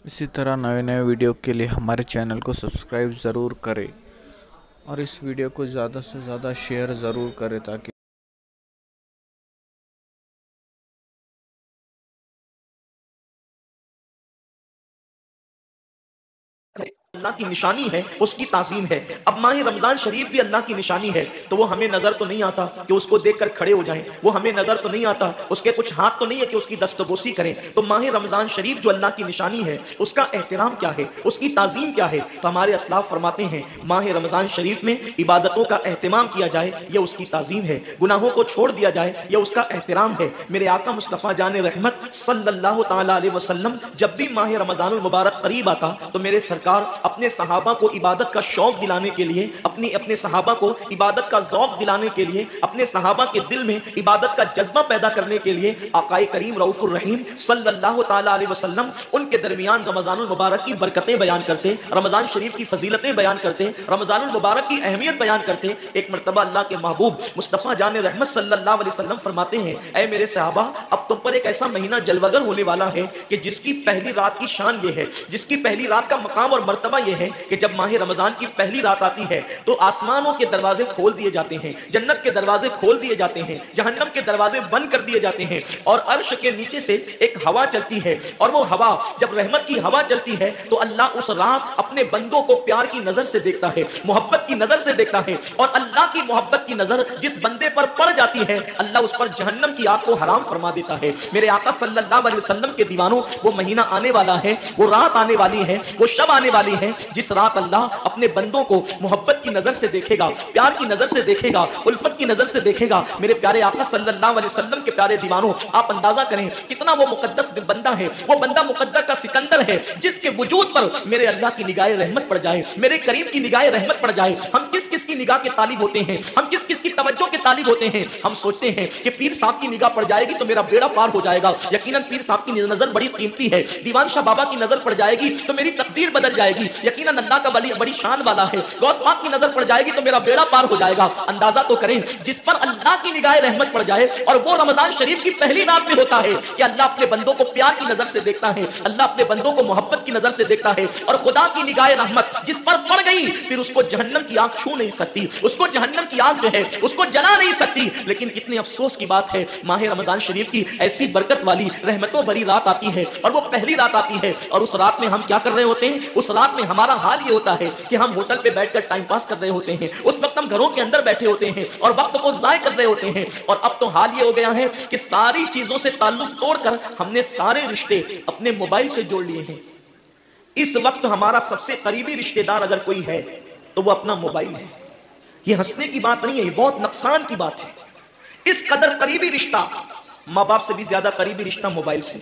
इसी तरह नए नए वीडियो के लिए हमारे चैनल को सब्सक्राइब ज़रूर करें और इस वीडियो को ज़्यादा से ज़्यादा शेयर ज़रूर करें ताकि अल्लाह की निशानी है, उसकी ताज़ीम है। अब माह रमज़ान शरीफ भी अल्लाह की निशानी है, तो वो हमें नज़र तो नहीं आता कि उसको देखकर खड़े हो जाएं, वो हमें नज़र तो नहीं आता, उसके कुछ हाथ तो नहीं है कि उसकी दस्तबोसी करें। तो माह रमज़ान शरीफ जो अल्लाह की निशानी है, उसका एहतराम क्या है, उसकी ताज़ीम क्या है? तो हमारे असलाफ फरमाते हैं माह रमज़ान शरीफ में इबादतों का एहतमाम किया जाए, यह उसकी ताज़ीम है। गुनाहों को छोड़ दिया जाए, यह उसका एहतराम है। मेरे आका मुस्तफ़ा जान रहमत सल्लल्लाहु तआला अलैहि वसल्लम जब भी माह रमज़ानुल मुबारक करीब आता तो मेरे सरकार अपने सहाबा को इबादत का शौक दिलाने के लिए, अपने सहाबा को इबादत का ज़ौक़ दिलाने के लिए, अपने सहाबा के दिल में इबादत का जज्बा पैदा करने के लिए आकाए करीम रऊफ़ुर रहीम सल्लल्लाहु तआला अलैहि वसल्लम उनके दरमियान रमज़ानुल मुबारक की बरकतें बयान करते, रमज़ान शरीफ की फजीलतें बयान करते, रमज़ानुल मुबारक की अहमियत बयान करते। एक मरतबा अल्लाह के महबूब मुस्तफ़ा जान रहमत सल्लल्लाहु अलैहि वसल्लम फरमाते हैं, ऐ मेरे सहाबा, अब तुम पर एक ऐसा महीना जलवगर होने वाला है कि जिसकी पहली रात की शान ये है, जिसकी पहली रात का मकाम और मर्तबा ये है कि जब माह रमजान की पहली रात आती है तो आसमानों के दरवाजे खोल दिए जाते हैं, जन्नत के दरवाजे खोल दिए जाते हैं, जहन्नम के दरवाजे बंद कर दिए जाते हैं और अर्श के नीचे से एक हवा चलती है। और वो हवा, जब रहमत की हवा चलती है तो अल्लाह उस रात अपने बंदों को प्यार की नजर से देखता है, मोहब्बत की नजर से देखता है। और अल्लाह की मोहब्बत की नजर जिस बंदे पर पड़ जाती है, अल्लाह उस पर जहन्नम की आग को हराम फरमा देता है। मेरे आका सल्लल्लाहु अलैहि वसल्लम के दीवानों, वो महीना आने वाला है, वो रात आने वाली है, वो शब आने वाली है जिस रात अल्लाह अपने बंदों को मोहब्बत की नजर से देखेगा, प्यार की नजर से देखेगा, उल्फत की नजर से देखेगा। मेरे प्यारे आका सल्लल्लाहु अलैहि वसल्लम के प्यारे दीवानों, आप अंदाजा करें कितना वो मुकद्दस बंदा है, वो बंदा मुकद्दर का सिकंदर है जिसके वजूद पर मेरे अल्लाह की निगाह रहमत पड़ जाए, मेरे करीम की निगाह रहमत पड़ जाए। हम किस किस की निगाह के तालिब होते हैं, हम किस किस की तवज्जो के तालिब होते हैं। हम सोचते हैं कि पीर साहब की निगाह पड़ जाएगी तो मेरा बेड़ा पार हो जाएगा। यकीनन पीर साहब की नजर बड़ी कीमती है, दीवान शाह बाबा की नजर पड़ जाएगी तो मेरी तकदीर बदल जाएगी। यकीनन अल्लाह का वली बड़ी शान वाला है, गौस पाक की नजर पड़ जाएगी तो मेरा बेड़ा पार हो जाएगा। अंदाजा तो करें जिस पर अल्लाह की निगाह रहमत पड़ जाए, और वो रमजान शरीफ की पहली रात में होता है कि अल्लाह अपने बंदों को प्यार की नजर से देखता है, अल्लाह अपने बंदों को मोहब्बत की नजर से देखता है। और खुदा की निगाह रहमत जिस पर पड़ गई फिर उसको जहन्नम की आग छू नहीं सकती, उसको जहन्नम की आग जो है उसको जला नहीं सकती। लेकिन कितने अफसोस की बात है, माह रमजान शरीफ की ऐसी बरकत वाली रहमतों भरी रात आती है और वो पहली रात आती है, और उस रात में हम क्या कर रहे होते हैं? उस रात में हमारा हाल ये होता है कि हम होटल पे बैठकर टाइम पास कर रहे होते हैं, उस वक्त हम घरों के अंदर बैठे होते हैं और वक्त को जाय कर रहे होते हैं। और अब तो हाल ये हो गया है कि सारी चीजों से ताल्लुक तोड़कर हमने सारे रिश्ते अपने मोबाइल से जोड़ लिए हैं। इस वक्त हमारा सबसे करीबी रिश्तेदार अगर कोई है तो वो अपना मोबाइल है। ये हंसने की बात नहीं है, ये बहुत नुकसान की बात है। इस कदर करीबी रिश्ता, माँ बाप से भी ज्यादा करीबी रिश्ता मोबाइल से,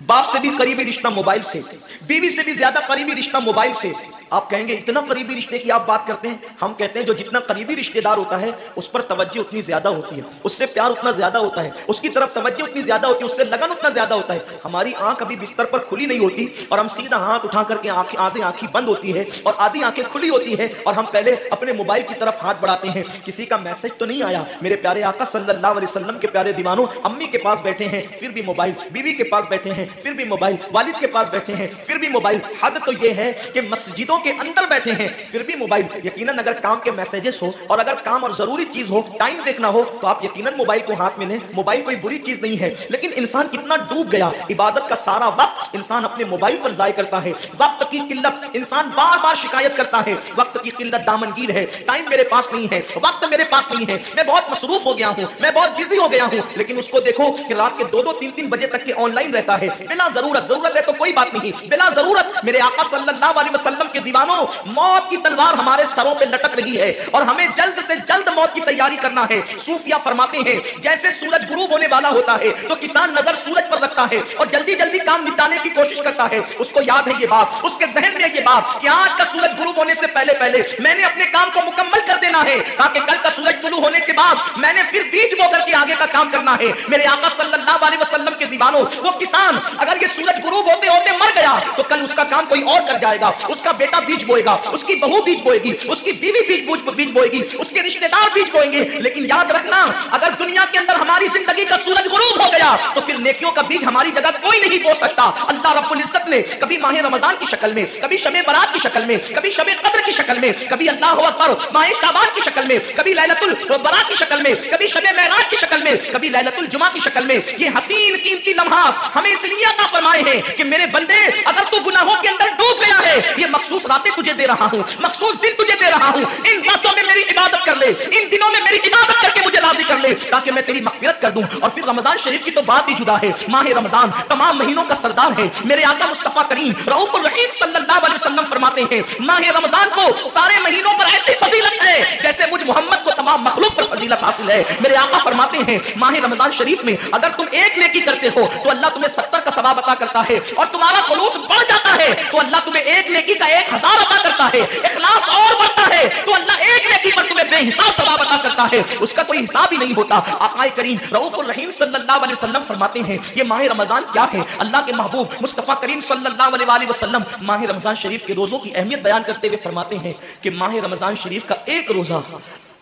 बाप से भी करीबी रिश्ता मोबाइल से, बीवी से भी ज्यादा करीबी रिश्ता मोबाइल से। आप कहेंगे इतना करीबी रिश्ते की आप बात करते हैं। हम कहते हैं जो जितना करीबी रिश्तेदार होता है उस पर तवज्जो उतनी ज्यादा होती है, उससे प्यार उतना ज्यादा होता है, उसकी तरफ तवज्जो उतनी ज्यादा होती है, उससे लगन उतना ज्यादा होता है। हमारी आंख अभी बिस्तर पर खुली नहीं होती और हम सीधा हाथ उठा करके आधी आंखें बंद होती है और आधी आंखें खुली होती है और हम पहले अपने मोबाइल की तरफ हाथ बढ़ाते हैं, किसी का मैसेज तो नहीं आया। मेरे प्यारे आका सल्लल्लाहु अलैहि वसल्लम के प्यारे दीवानों, अम्मी के पास बैठे हैं फिर भी मोबाइल, बीवी के पास बैठे हैं फिर भी मोबाइल, वालिद के पास बैठे हैं फिर भी मोबाइल। हद तो ये है कि मस्जिदों के अंदर बैठे हैं फिर भी मोबाइल। यकीनन अगर काम के मैसेजेस हो और अगर काम और जरूरी चीज हो, टाइम देखना हो, तो आप यकीनन मोबाइल को हाथ में लें। मोबाइल कोई बुरी चीज नहीं है, लेकिन इंसान कितना डूब गया, इबादत का सारा वक्त इंसान अपने मोबाइल पर जाया करता है। वक्त की किल्लत, इंसान बार बार शिकायत करता है, वक्त की किल्लत दामनगीर है, टाइम मेरे पास नहीं है, वक्त मेरे पास नहीं है, मैं बहुत मसरूफ हो गया हूँ, मैं बहुत बिजी हो गया हूँ। लेकिन उसको देखो कि रात के 2-2, 3-3 बजे तक के ऑनलाइन रहता है बिला जरूरत। जरूरत है तो कोई बात नहीं, बिला जरूरत मेरे आका सल्लल्लाहु अलैहि वसल्लम के दीवानों, मौत की तलवार हमारे सरों पे लटक रही है और हमें जल्द से जल्द मौत की तैयारी करना है। सूफिया फरमाते हैं जैसे सूरज गुरूब होने वाला होता है तो किसान नजर सूरज पर रखता है और जल्दी जल्दी काम निपटाने की कोशिश करता है। उसको याद है ये बात, उसके जहन में ये बात कि आज का सूरज गुरूब होने से पहले पहले मैंने अपने काम को मुकम्मल कर देना है, ताकि कल का सूरज तुलू होने के बाद मैंने फिर बीज बो करके आगे का काम करना है। मेरे आका सल्लल्लाहु अलैहि वसल्लम के दीवानों, वो किसान अगर ये सूरज गुरूब होते होते मर गया तो कल उसका काम कोई और कर जाएगा, उसका बेटा बीज बोएगा, उसकी बहू बीज बोएगी, उसकी बीवी बीज बोएगी, उसके रिश्तेदार बीज बोएंगे। लेकिन याद रखना, अगर दुनिया के अंदर हमारी जिंदगी का सूरज गुरूब हो गया तो फिर नेकियों का बीज हमारी जगह कोई नहीं बो सकता। अल्लाह रब्बुल इज्जत ने कभी माह रमजान की शक्ल में, कभी शब बरात की शक्ल में, कभी शब कद्र की शक्ल में, कभी अल्लाह अकबर माह शाबान की शक्ल में, कभी लैलतुल बरात की शक्ल में, कभी शब मेराज की शक्ल में, कभी लैलतुल जुमा की शक्ल में ये हसीन कीमती लम्हात हमें इसलिए अता फरमाए हैं कि मेरे बंदे, अगर तू गुनाहों के अंदर डूब गया है, ये मखसूस रातें तुझे दे रहा हूं, मखसूस दिन तुझे दे रहा हूं, इन रातों में मेरी इबादत कर ले, इन दिनों में मेरी इबादत करके मुझे राजी कर ले, ताकि मैं तेरी मगफिरत कर दूं। और फिर रमजान शरीफ की तो बात ही जुदा है। माह रमजान तमाम महीनों का सरदार है। मेरे आका मुस्तफा करीम रऊफुर रहीम सल्लल्लाहु अलैहि वसल्लम फरमाते हैं, माह रमजान को सारे महीनों पर ऐसी फजीलत है जैसे मुझ मोहम्मद को तमाम मखलूक पर फजीलत हासिल है। मेरे आका फरमाते हैं, माह रमजान शरीफ में अगर तुम एक नेकी करते हो तो अल्लाह तुम्हें 70 का सवाब अता करता है, और तुम्हारा खुलूस बढ़ जाता है तो अल्लाह तुम्हें एक नेकी का 1000 अता करता है, इखलास और बढ़ता है तो अल्लाह एक नेकी पर तुम्हें बेहिसाब सवाब अता करता है, उसका कोई हिसाब ही नहीं होता। आका करीम रऊफुर रहीम सल्लल्लाहु अलैहि वसल्लम फरमाते हैं, ये माह रमजान क्या है। अल्लाह के महबूब मुस्तफा करीम सल्लल्लाहु अलैहि वसल्लम माह रमजान शरीफ के रोजों की अहमियत बयान करते हुए फरमाते हैं कि माह रमजान शरीफ का एक रोजा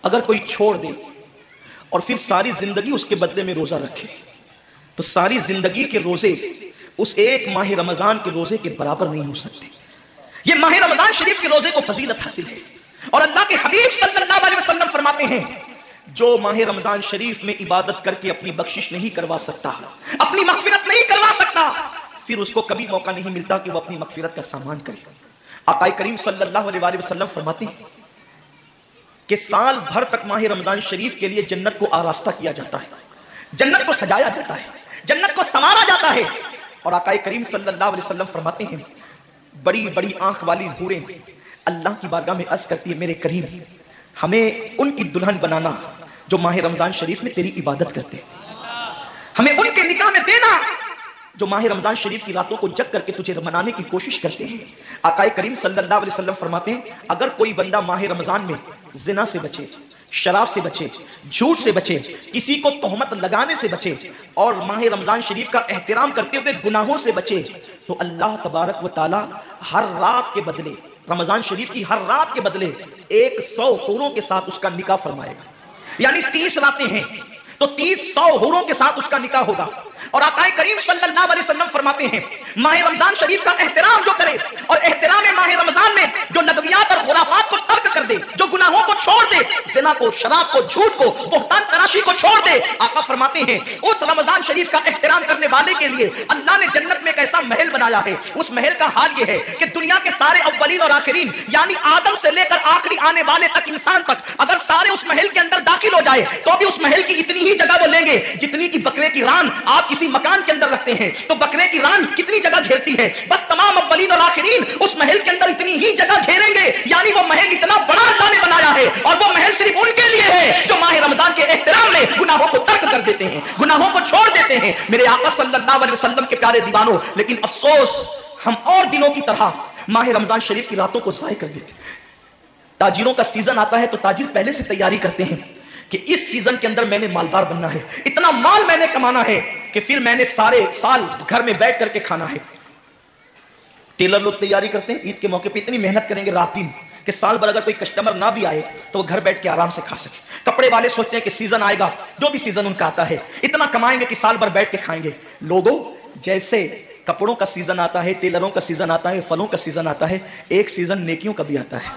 अगर कोई छोड़ दे और फिर सारी जिंदगी उसके बदले में रोजा रखे तो सारी जिंदगी के रोजे उस एक माह रमजान के रोजे के बराबर नहीं हो सकते। ये माह रमजान शरीफ के रोजे को फजीलत हासिल है। और अल्लाह के हबीब सल्लल्लाहु अलैहि वसल्लम फरमाते हैं, जो माह रमजान शरीफ में इबादत करके अपनी बख्शिश नहीं करवा सकता, अपनी मगफिरत नहीं करवा सकता, फिर उसको कभी मौका नहीं मिलता कि वो अपनी मगफिरत का सामान करे। आका करीम सल्लल्लाहु अलैहि वसल्लम फरमाते हैं कि साल भर तक माह रमजान शरीफ के लिए जन्नत को आरास्ता किया जाता है, जन्नत को सजाया जाता है, जन्नत को संवारा जाता है। और आका करीम सल्लल्लाहु अलैहि वसल्लम फरमाते हैं, बड़ी बड़ी आंख वाली हूरें अल्लाह की बारगाह में अर्ज करती है, मेरे करीम हमें उनकी दुल्हन बनाना जो माह रमजान शरीफ में तेरी इबादत करते हैं, हमें उनके निकाह में देना जो माह रमजान शरीफ की रातों को जग करके तुझे मनाने की कोशिश करते हैं। आका करीम सल्लल्लाहु अलैहि वसल्लम फरमाते हैं, अगर कोई बंदा माह रमजान में जिना से बचे, शराब से बचे, झूठ से बचे, किसी को तोहमत लगाने से बचे और माह रमजान शरीफ का एहतराम करते हुए गुनाहों से बचे, तो अल्लाह तबारक व तआला हर रात के बदले, रमजान शरीफ की हर रात के बदले 100 हूरों के साथ उसका निकाह फरमाएगा। यानी 30 रातें हैं तो 30 हूरों के साथ उसका निकाह होगा। और आका करीम सल्लल्लाहु अलैहि वसल्लम फरमाते हैं, माह रमजान शरीफ का एहतराम जो करे और एहतराम माह रमजान में जो लगवियात और खुराफात को तर्क कर दे, जो गुनाहों को छोड़ दे, ज़िना को, शराब को, झूठ को, बोहतान तराशी को छोड़ दे, आका फरमाते हैं उस रमजान शरीफ का एहतराम करने वाले के लिए अल्लाह ने जन्नत में एक ऐसा महल बनाया है। उस महल का हाल यह है कि दुनिया के सारे अव्वलीन और आखिरीन, यानी आदम से लेकर आखिरी आने वाले तक, इंसान तक, अगर सारे उस महल के अंदर दाखिल हो जाए तो भी उस महल की इतनी ही जगह वो लेंगे जितनी की बकरे की रान आप किसी मकान के अंदर रखते हैं तो बकरे की रान कितनी जगह घेरती है, बस तमाम अव्वलीन और आखिरीन उस महल के अंदर इतनी ही जगह घेरेंगे। यानी वो महल इतना बड़ा अल्लाह ने बनाया है और वो महल सिर्फ उनके लिए है जो माह रमजान के एहतराम में गुनाहों को तर्क कर देते हैं, गुनाहों को छोड़ देते हैं। मेरे आका सल्लल्लाहु अलैहि वसल्लम के प्यारे दीवानों, लेकिन अफसोस हम और दिनों की तरह माह रमजान शरीफ की रातों को ज़ाय कर देते हैं। ताजिरों का सीजन आता है तो ताजिर पहले से तैयारी करते हैं कि इस सीजन के अंदर मैंने मालदार बनना है, इतना माल मैंने कमाना है कि फिर मैंने सारे साल घर में बैठ करके खाना है। टेलर लोग तैयारी करते हैं, ईद के मौके पे इतनी मेहनत करेंगे रात दिन कि साल भर अगर कोई कस्टमर ना भी आए तो वो घर बैठ के आराम से खा सके। कपड़े वाले सोचते हैं कि सीजन आएगा, जो भी सीजन उनका आता है इतना कमाएंगे कि साल भर बैठ के खाएंगे। लोगों, जैसे कपड़ों का सीजन आता है, टेलरों का सीजन आता है, फलों का सीजन आता है, एक सीजन नेकियों का भी आता है,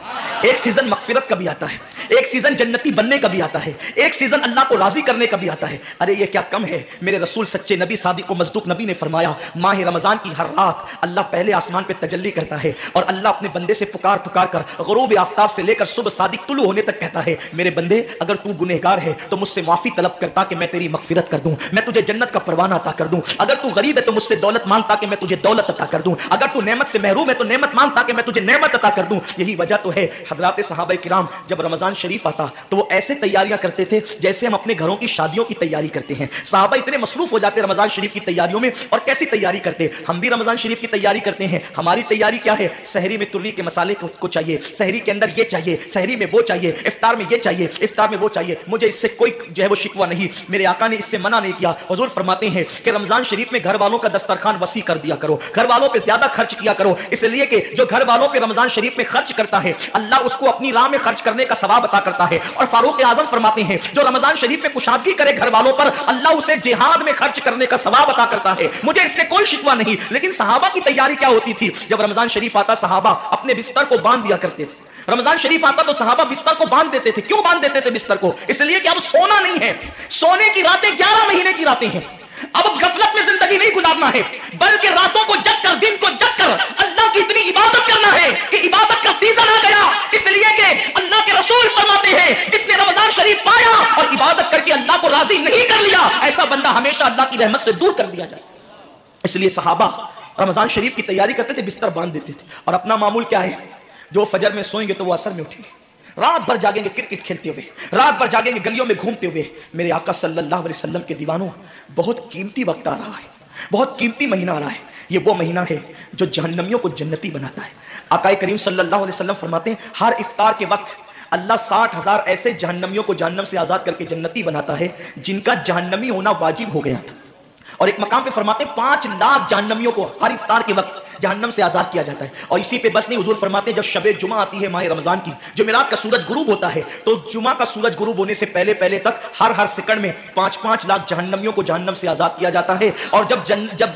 एक सीजन मगफिरत का भी आता है, एक सीजन जन्नती बनने का भी आता है, एक सीजन अल्लाह को राजी करने का भी आता है। अरे ये क्या कम है। मेरे रसूल सच्चे नबी सादिक व मज़दूक नबी ने फरमाया, माह रमजान की हर रात अल्लाह पहले आसमान पे तजल्ली करता है और अल्लाह अपने बंदे से पुकार पुकार कर ग़ुरूब आफ्ताब से लेकर सुबह सादिक तुलू होने तक कहता है, मेरे बंदे अगर तू गुनहगार है तो मुझसे माफी तलब करता कि मैं तेरी मगफिरत कर दूं, मैं तुझे जन्नत का परवाना अता कर दूं। अगर तू गरीब है तो मुझसे दौलत मांगता कि मैं तुझे दौलत अता कर दूं। अगर तू नेमत से महरूम है तो नेमत मांगता कि मैं तुझे नेमत अता कर दूं। यही वजह तो है حضرات صحابہ کرام جب رمضان شریف آتا تو وہ ایسے تیاریاں کرتے تھے جیسے ہم اپنے گھروں کی شادیوں کی تیاری کرتے ہیں. صحابہ اتنے مصروف ہو جاتے رمضان شریف کی تیاریوں میں. اور کیسی تیاری کرتے؟ ہم بھی رمضان شریف کی تیاری کرتے ہیں. ہماری تیاری کیا ہے؟ سحری میں ترلی کے مسالے کو چاہیے, سحری کے اندر یہ چاہیے, سحری میں وہ چاہیے, افطار میں یہ چاہیے, افطار میں وہ چاہیے. مجھے اس سے کوئی جو ہے وہ شکوہ نہیں, میرے آقا نے اس سے منع نہیں کیا. حضور فرماتے ہیں کہ رمضان شریف میں گھر والوں کا دسترخوان وسیع کر دیا کرو, گھر والوں پہ زیادہ خرچ کیا کرو, اس لیے کہ جو گھر والوں پہ رمضان شریف میں خرچ کرتا ہے اللہ اس کو اپنی راہ میں خرچ کرنے کا ثواب عطا کرتا ہے. اور فاروق اعظم فرماتے ہیں جو رمضان شریف میں کشادگی کرے گھر والوں پر اللہ اسے جہاد میں خرچ کرنے کا ثواب عطا کرتا ہے. مجھے اس سے کوئی شکوہ نہیں. لیکن صحابہ کی تیاری کیا ہوتی تھی؟ جب رمضان شریف آتا صحابہ اپنے بستر کو باندھ دیا کرتے تھے. رمضان شریف آتا تو صحابہ بستر کو باندھ دیتے تھے. کیوں باندھ دیتے تھے بستر کو؟ اس لیے کہ اب سونا نہیں ہے. سونے کی راتیں 11 مہینے کی راتیں ہیں. اب غفلت میں زندگی نہیں گزارنا ہے, بلکہ راتوں کو جگ کر, دن کو جگ کر اللہ کی اتنی عبادت کرنا ہے کہ عبادت کا سیزن آ گیا. اس لیے کہ اللہ کے رسول فرماتے ہیں جس نے رمضان شریف پایا اور عبادت کر کے اللہ کو راضی نہیں کر لیا, ایسا بندہ ہمیشہ اللہ کی رحمت سے دور کر دیا جائے. اس لیے صحابہ رمضان شریف کی تیاری کرتے تھے, بستر باندھ دیتے تھے. اور اپنا معمول کیا ہے؟ جو فجر میں سوئیں گے تو وہ عصر میں اٹھیں گے, رات بھر جاگیں گے کرکٹ کھیلتے ہوئے, رات بھر جاگیں گے گلیوں میں گھومتے ہوئے. میرے آقا صلی اللہ علیہ وسلم کے دیوانوں, بہت قیمتی وقت آ رہا ہے, بہت قیمتی مہینہ آ رہا ہے. یہ وہ مہینہ ہے جو جہنمیوں کو جنتی بناتا ہے. آقا کریم صلی اللہ علیہ وسلم فرماتے ہیں ہر افطار کے وقت اللہ 60,000 ایسے جہنمیوں کو جہنم سے آزاد کر کے جنتی بناتا ہے جن کا جہنمی ہونا واجب ہو گیا تھا. اور ایک مقام پہ فرماتے ہیں 5 لاکھ جہنمیوں کو ہر افطار کے وقت جہنم سے آزاد کیا جاتا ہے. اور اسی پہ بس نہیں, حضور فرماتے ہیں جب شب جمعہ آتی ہے ماہ رمضان کی, جمعرات کا سورج غروب ہوتا ہے, تو جمعہ کا سورج غروب ہونے سے پہلے پہلے تک ہر سیکنڈ میں 5 لاکھ جہنمیوں کو جہنم سے آزاد کیا جاتا ہے. اور جب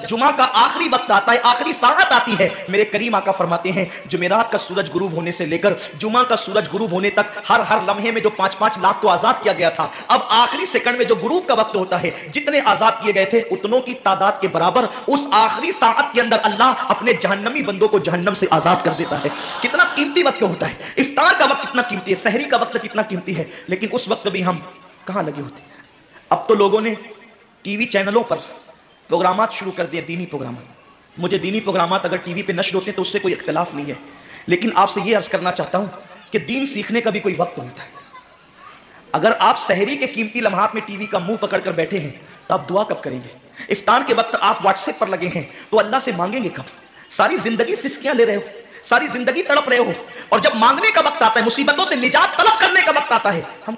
جمعہ کا آخری وقت آتا ہے, آخری ساعت آتی ہے, میرے کریم آقا فرماتے ہیں جمعرات کا سورج غروب ہونے سے لے کر جمعہ کا سورج غروب ہونے تک ہر لمحے میں جو 5 لاکھ کو آزاد کیا گیا تھا, اب آخری سیکنڈ میں جو غروب کا وقت ہوتا ہے جتنے آزاد کیے گئے تھے اتنوں کی تعداد کے برابر اس آخری ساعت کے اندر اللہ اپنے جہنمی بندوں کو جہنم سے آزاد کر دیتا ہے. کتنا قیمتی وقت ہوتا ہے. افطار کا وقت کتنا قیمتی ہے, سحری کا وقت کتنا قیمتی ہے. لیکن اس وقت بھی ہم کہاں لگے ہوتے ہیں. اب تو لوگوں نے ٹی وی چینلوں پر پروگرامات شروع کر دیے, دینی پروگرامات. مجھے دینی پروگرامات اگر ٹی وی پہ نشر ہوتے ہیں تو اس سے کوئی اختلاف نہیں ہے, لیکن آپ سے یہ عرض کرنا چاہتا ہوں کہ دین سیکھنے کا بھی کوئی وقت ہوتا ہے. اگر آپ سحری کے قیمتی لمحات میں ٹی وی کا منہ پکڑ کر بیٹھے ہیں تو آپ دعا کب کریں گے؟ افطار کے وقت آپ واٹس ایپ پر لگے ہیں تو اللہ سے مانگیں گے کب؟ ساری زندگی سسکیاں لے رہے ہو, ساری زندگی تڑپ رہے ہو, اور جب مانگنے کا وقت آتا ہے, مصیبتوں سے نجات طلب کرنے کا وقت آتا ہے, ہم